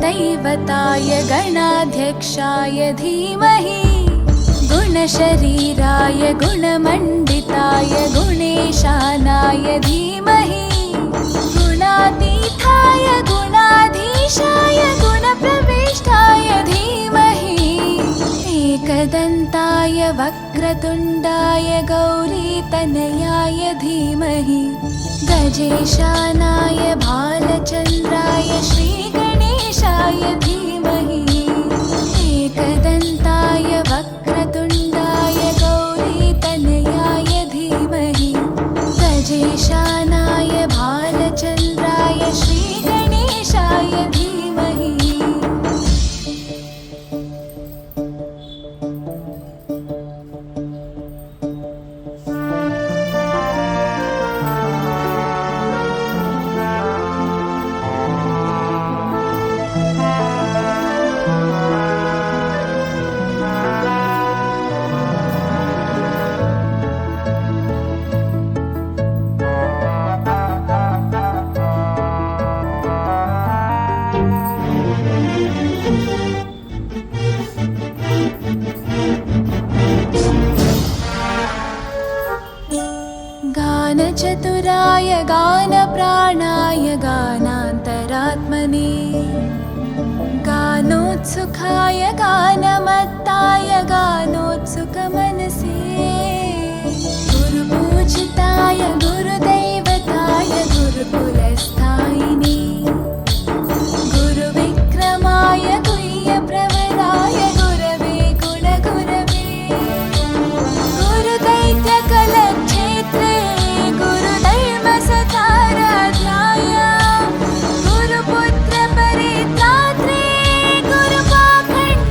गुरुदैवताय गणाध्यक्षाय धीमहि गुणशरीराय गुणमण्डिताय गुणेशानाय धीमहि गुणातीताय गुणाधीशाय गुणप्रविष्टाय धीमहि एकदन्ताय वक्रतुण्डाय गौरीतनयाय धीमहि गजेशानाय भालचन्द्राय श्रीगणेशाय धीमहि एकदन्ताय वक्रतुण्डाय गौरीतनयाय धीमहि गजेशानाय भालचन्द्राय श्रीगणेशाय धीमहि। गानचतुराय गानप्राणाय गानान्तरात्मने गानोत्सुकाय गानमत्ताय गानोत्सुकमनसे गुरुपूजिताय गुरुदैवताय गुरुकुलस्थायिने गुरुविक्रमाय गुह्यप्रवराय गुरवे गुणगुरवे गुरुदैत्यकलक्षेत्रे गुरुधर्मसताराध्याय गुरुपुत्रपरित्रात्रे गुरुपाखण्डकण्टकाय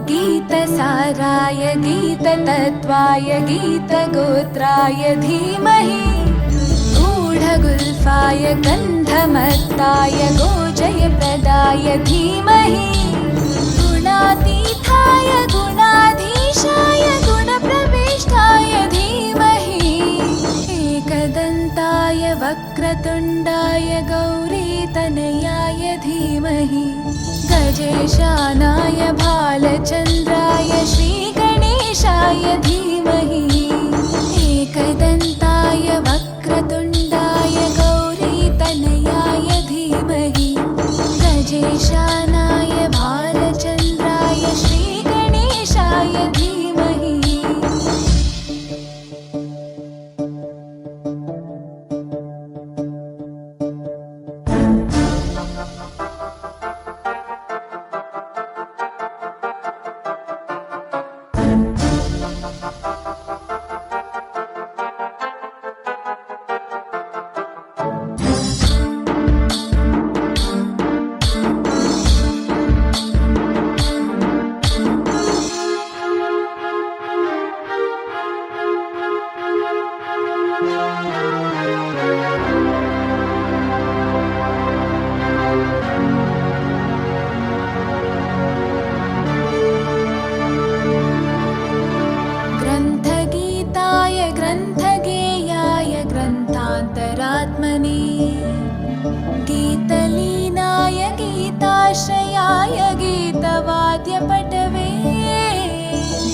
गीतसाराय गीततत्त्वाय गीतगोत्राय धीमहि गूढगुल्फाय गन्धमत्ताय गोजयप्रदाय धीमहि गुणातीताय गुणाधीशाय गुणप्रविष्टाय धीमहि एकदन्ताय वक्रतुण्डाय गौरीतनयाय धीमहि गजेशानाय भालचन्द्राय श्रीगणेशाय धीमहि एकदन्ताय वक्रतुण्डाय गौरीतनयाय धीमहि गजेशानाय भालचन्द्राय श्रीगणेशाय धीमहि। ग्रन्थगीताय ग्रन्थगेयाय ग्रन्थान्तरात्मने गीतलीनाय गीताश्रयाय गीतवाद्यपटवे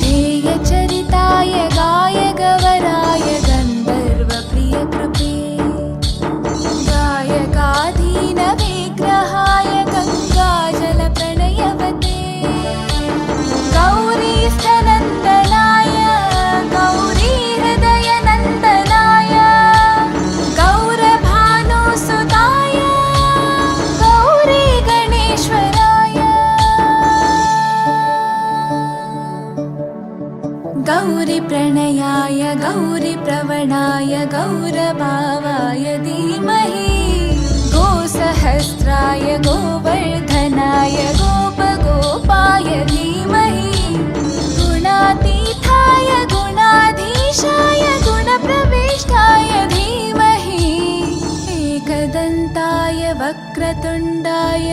ध्येयचरिताय गायगवराय गन्धर्वप्रियकृपे गायकाधीनविग्रहाय गङ्गाजलप्रणयवते गौरीस्थनन्दनाय गौरीहृदयनन्दनाय गौरभानुसुताय गौरीगणेश्वराय गौरीप्रणयाय गौरीप्रवणाय गौरभावाय धीमहि गोसहस्राय गोवर्धनाय गोपगोपाय धीमहि गुणातीताय गुणाधीशाय गुणप्रविष्टाय धीमहि एकदन्ताय वक्रतुण्डाय